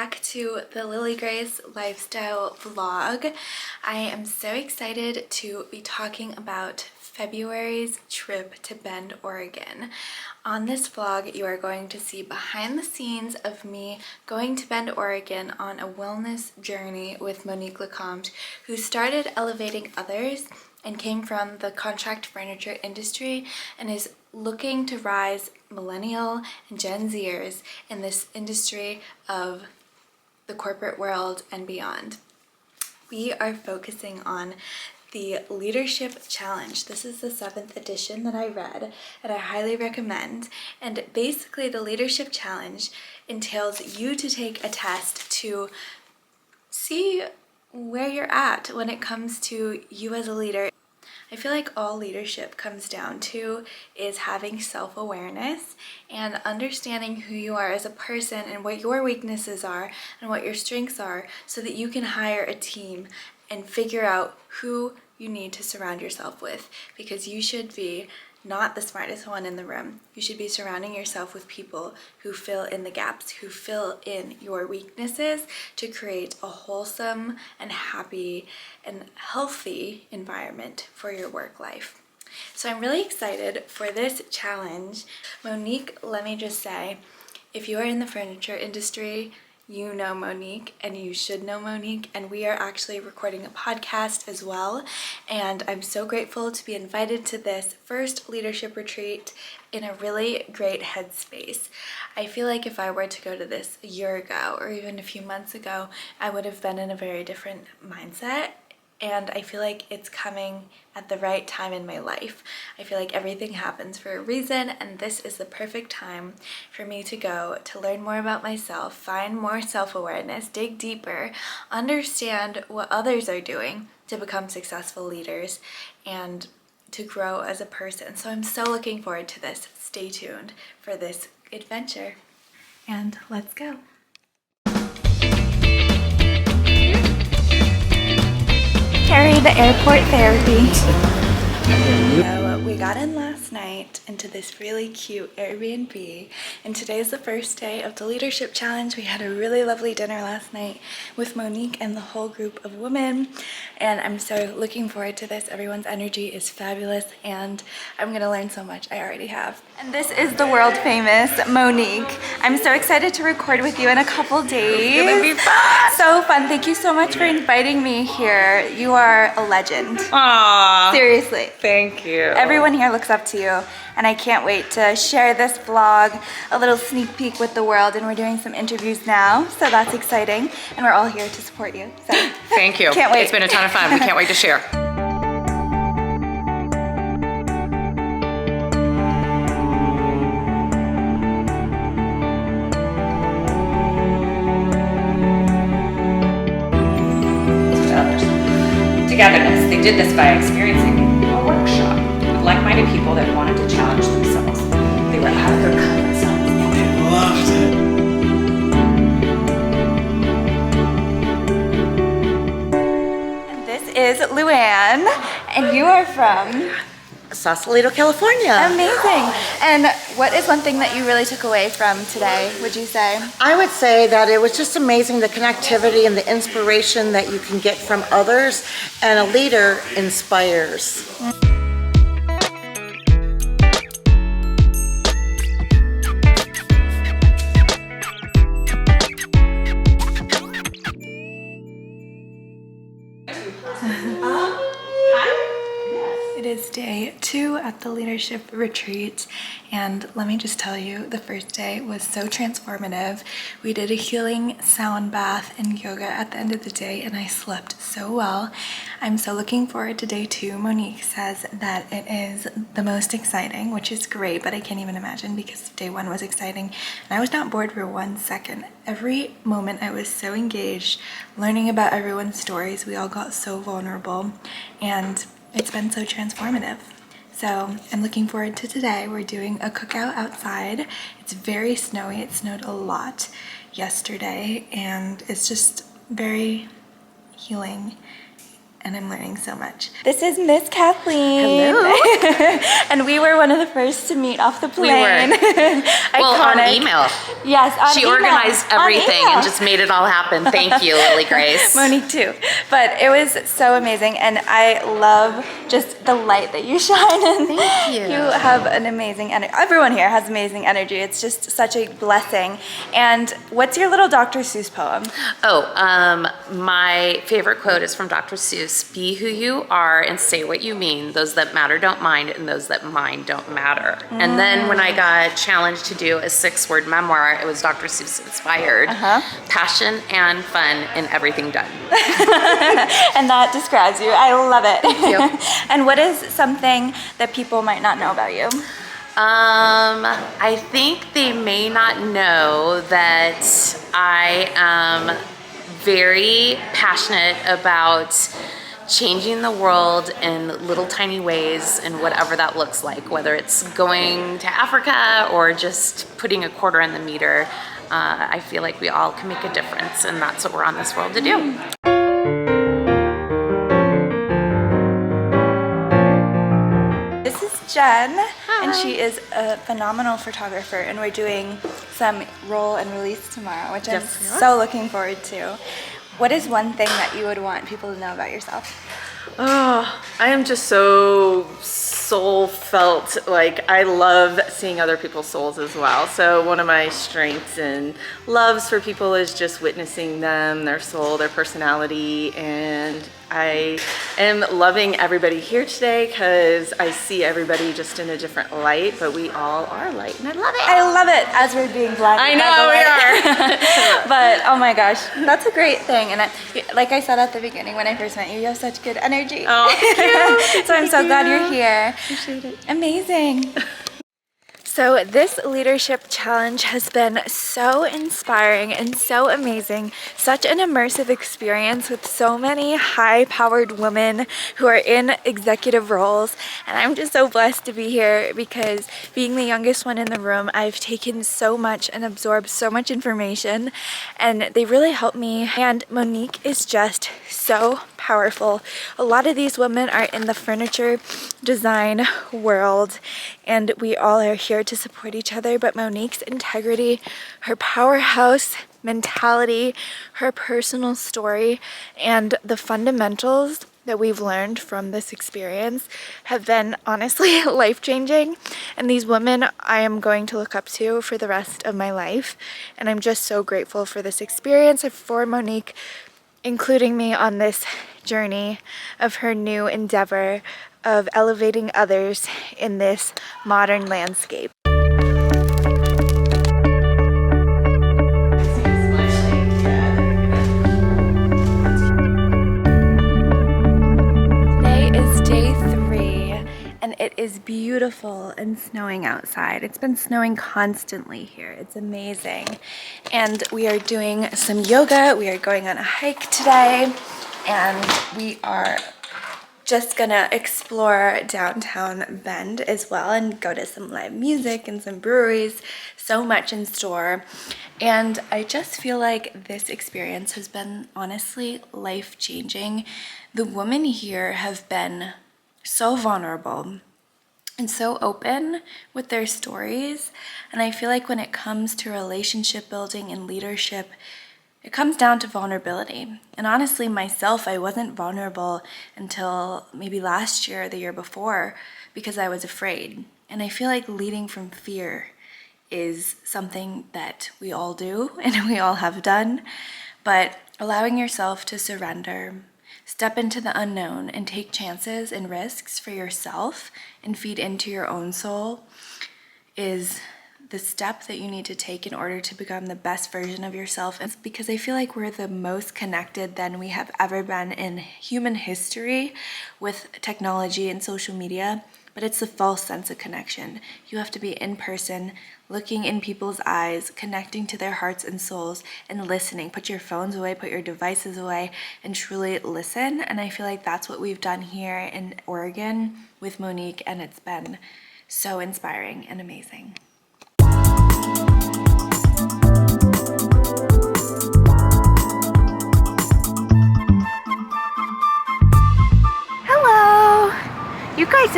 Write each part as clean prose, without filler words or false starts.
back to the Lily Grace lifestyle vlog. I am so excited to be talking about February's trip to Bend, Oregon. On this vlog, you are going to see behind the scenes of me going to Bend, Oregon on a wellness journey with Monique Lecomte, who started elevating others and came from the contract furniture industry and is looking to rise millennial and Gen Zers in this industry of the corporate world and beyond. We are focusing on the Leadership Challenge. This is the 7th edition that I read and I highly recommend. And basically the Leadership Challenge entails you to take a test to see where you're at when it comes to you as a leader. I feel like all leadership comes down to is having self-awareness and understanding who you are as a person and what your weaknesses are and what your strengths are, so that you can hire a team and figure out who you need to surround yourself with, because you should be not the smartest one in the room. You should be surrounding yourself with people who fill in the gaps, who fill in your weaknesses to create a wholesome and happy and healthy environment for your work life. So I'm really excited for this challenge. Monique, let me just say, if you are in the furniture industry, you know Monique and you should know Monique, and we are actually recording a podcast as well, and I'm so grateful to be invited to this first leadership retreat in a really great headspace. I feel like if I were to go to this a year ago or even a few months ago, I would have been in a very different mindset. And I feel like it's coming at the right time in my life. I feel like everything happens for a reason, and this is the perfect time for me to go to learn more about myself, find more self-awareness, dig deeper, understand what others are doing to become successful leaders, and to grow as a person. So I'm so looking forward to this. Stay tuned for this adventure. And let's go. Carrie, the airport therapy. So we got in last night into this really cute Airbnb, and today is the first day of the Leadership Challenge. We had a really lovely dinner last night with Monique and the whole group of women, and I'm so looking forward to this. Everyone's energy is fabulous, and I'm gonna learn so much. I already have. And this is the world famous Monique. I'm so excited to record with you in a couple days. It's gonna be fun. So fun. Thank you so much for inviting me here. You are a legend. Aww. Seriously. Thank you. Everyone here looks up to you, and I can't wait to share this vlog, a little sneak peek with the world, and we're doing some interviews now, so that's exciting, and we're all here to support you. So thank you. Can't wait. It's been a ton of fun. We can't wait to share. Togetherness. They did this by experiencing a workshop with like-minded people that wanted to challenge themselves. They were out of their comfort zones. They loved it. And this is Luann, and you are from? Sausalito, California. Amazing. And what is one thing that you really took away from today, would you say? I would say that it was just amazing, the connectivity and the inspiration that you can get from others, and a leader inspires. It is day 2 at the leadership retreat, and let me just tell you, the first day was so transformative. We did a healing sound bath and yoga at the end of the day, and I slept so well. I'm so looking forward to day 2. Monique says that it is the most exciting, which is great, but I can't even imagine because day 1 was exciting, and I was not bored for 1 second. Every moment I was so engaged, learning about everyone's stories. We all got so vulnerable, and it's been so transformative. So I'm looking forward to today. We're doing a cookout outside. It's very snowy. It snowed a lot yesterday, and it's just very healing and I'm learning so much. This is Miss Kathleen. Hello. And we were one of the first to meet off the plane. We were. Well, on email. Yes, on She email. organized On everything email. and just made it all happen. Thank you, Lily Grace. Monique too. But it was so amazing, and I love just the light that you shine in. Thank you. You have an amazing energy. Everyone here has amazing energy. It's just such a blessing. And what's your little Dr. Seuss poem? My favorite quote is from Dr. Seuss. Be who you are and say what you mean. Those that matter don't mind, and those that mind don't matter. And then when I got challenged to do a 6-word memoir, it was Dr. Seuss inspired. Passion and fun in everything done. And that describes you. I love it. Thank you. And what is something that people might not know about you? I think they may not know that I am very passionate about changing the world in little tiny ways, and whatever that looks like, whether it's going to Africa or just putting a quarter in the meter. I feel like we all can make a difference, and that's what we're on this world to do. This is Jen, and she is a phenomenal photographer, and we're doing some roll and release tomorrow, which I'm so looking forward to. What is one thing that you would want people to know about yourself? Oh, I am just so soul felt. Like, I love seeing other people's souls as well. So one of my strengths and loves for people is just witnessing them, their soul, their personality. And I am loving everybody here today because I see everybody just in a different light, but we all are light, and I love it. I love it, as we're being blinded. I know we are. But oh my gosh, that's a great thing. And like I said at the beginning when I first met you, you have such good energy. Oh, thank you. So I'm so glad you're here. Appreciate it. Amazing. So this leadership challenge has been so inspiring and so amazing. Such an immersive experience with so many high-powered women who are in executive roles. And I'm just so blessed to be here because being the youngest one in the room, I've taken so much and absorbed so much information, and they really helped me. And Monique is just so powerful. A lot of these women are in the furniture design world, and we all are here to support each other, but Monique's integrity, her powerhouse mentality, her personal story, and the fundamentals that we've learned from this experience have been honestly life-changing. And these women I am going to look up to for the rest of my life, and I'm just so grateful for this experience, for Monique including me on this journey of her new endeavor of elevating others in this modern landscape. Today is day 3, and it is beautiful and snowing outside. It's been snowing constantly here. It's amazing. And we are doing some yoga. We are going on a hike today, and we are just gonna explore downtown Bend as well and go to some live music and some breweries. So much in store. And I just feel like this experience has been honestly life-changing. The women here have been so vulnerable and so open with their stories. And I feel like when it comes to relationship building and leadership, it comes down to vulnerability. And honestly, myself, I wasn't vulnerable until maybe last year or the year before because I was afraid. And I feel like leading from fear is something that we all do and we all have done. But allowing yourself to surrender, step into the unknown, and take chances and risks for yourself and feed into your own soul is the step that you need to take in order to become the best version of yourself. It's because I feel like we're the most connected than we have ever been in human history with technology and social media, but it's a false sense of connection. You have to be in person, looking in people's eyes, connecting to their hearts and souls, and listening. Put your phones away, put your devices away, and truly listen. And I feel like that's what we've done here in Oregon with Monique, and it's been so inspiring and amazing.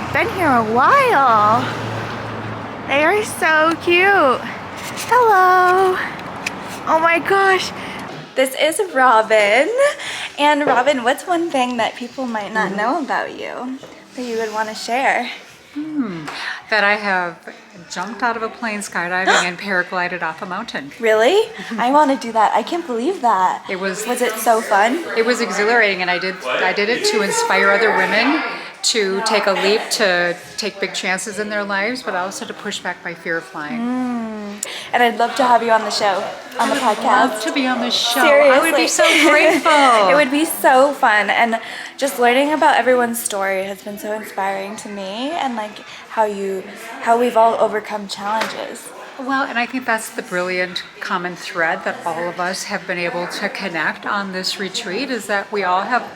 have been here a while. They are so cute. Hello. Oh my gosh. This is Robin. And Robin, what's one thing that people might not know about you that you would want to share? That I have jumped out of a plane skydiving and paraglided off a mountain. Really? I want to do that. I can't believe that. Was it so fun? It was exhilarating, and I did it to inspire other women to take a leap, to take big chances in their lives, but also to push back my fear of flying. And I'd love to have you on the show, on the podcast. Love to be on the show. Seriously. I would be so grateful. It would be so fun, and just learning about everyone's story has been so inspiring to me, and like how we've all overcome challenges. Well, and I think that's the brilliant common thread that all of us have been able to connect on this retreat, is that we all have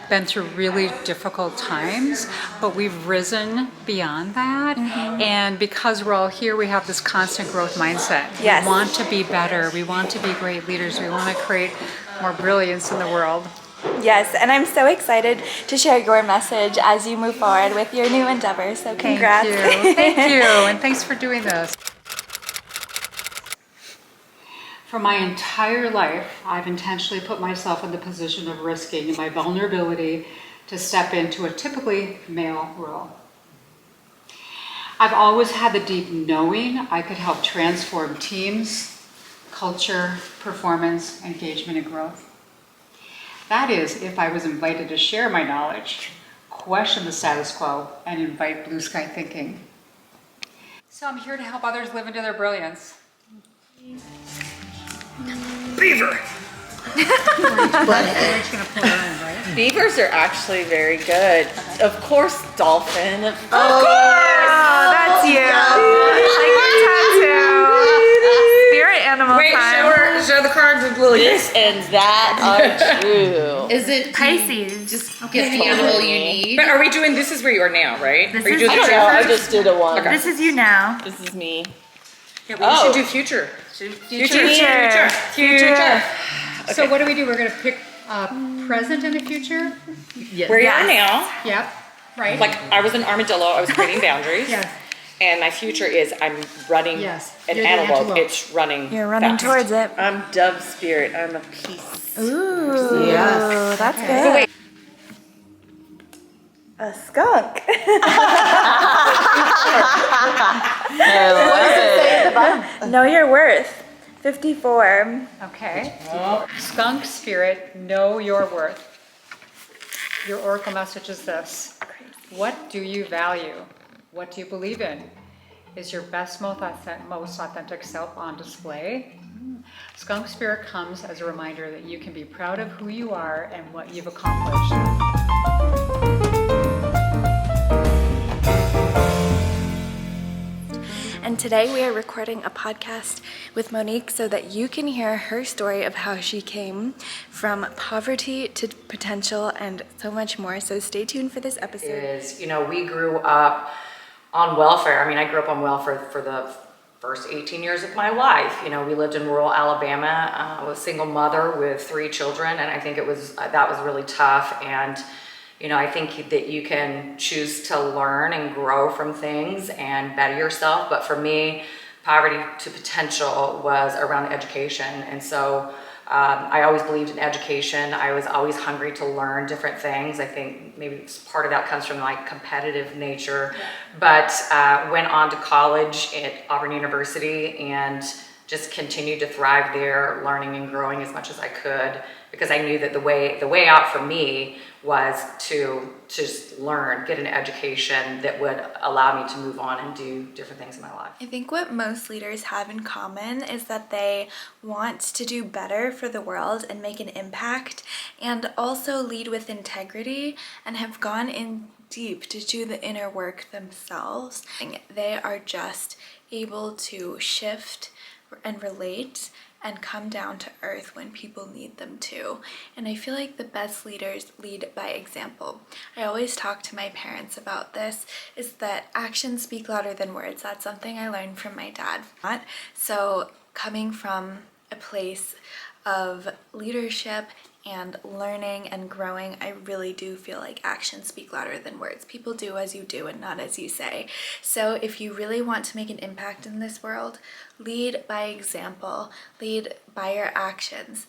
been through really difficult times, but we've risen beyond that. And because we're all here, we have this constant growth mindset. Yes. We want to be better. We want to be great leaders. We want to create more brilliance in the world. Yes, and I'm so excited to share your message as you move forward with your new endeavors. So congrats. Thank you. Thank you. And thanks for doing this. For my entire life, I've intentionally put myself in the position of risking my vulnerability to step into a typically male role. I've always had the deep knowing I could help transform teams, culture, performance, engagement, and growth. That is, if I was invited to share my knowledge, question the status quo, and invite blue sky thinking. So I'm here to help others live into their brilliance. Beaver! Beavers are actually very good. Of course, dolphin. Of course. Oh, that's you. Like your tattoo. Spirit animal time. Show the cards with Lily. This and that are true. Is it Pisces. just get the animal you need? But are we doing, this is where you are now, right? This are you is- doing I the don't know. I future? just did a one. Okay. This is you now. This is me. Yeah, we should do future. Future. So what do? We're going to pick a present and a future? Where you are now, Yep. Right? like I was an armadillo, I was creating boundaries. Yes. And my future is I'm running Yes, an you're the antelope. antelope. It's running. You're running fast. towards it. I'm dove spirit. I'm a peace. Ooh. Yes. That's good. Wait. A skunk. Know your worth. 54. Okay. Skunk spirit, know your worth. Your oracle message is this. What do you value? What do you believe in? Is your best, most authentic self on display? Skunk spirit comes as a reminder that you can be proud of who you are and what you've accomplished. And today we are recording a podcast with Monique so that you can hear her story of how she came from poverty to potential and so much more. So stay tuned for this episode. Is, we grew up on welfare. I mean, I grew up on welfare for the first 18 years of my life. We lived in rural Alabama. I was a single mother with 3 children, and I think that was really tough. And I think that you can choose to learn and grow from things and better yourself. But for me, poverty to potential was around education. And so I always believed in education. I was always hungry to learn different things. I think maybe part of that comes from my competitive nature. But went on to college at Auburn University and just continued to thrive there, learning and growing as much as I could, because I knew that the way out for me was to just learn, get an education that would allow me to move on and do different things in my life. I think what most leaders have in common is that they want to do better for the world and make an impact, and also lead with integrity, and have gone in deep to do the inner work themselves. They are just able to shift and relate and come down to earth when people need them to. And I feel like the best leaders lead by example. I always talk to my parents about this, is that actions speak louder than words. That's something I learned from my dad. So coming from a place of leadership and learning and growing, I really do feel like actions speak louder than words. People do as you do and not as you say. So if you really want to make an impact in this world, lead by example, lead by your actions.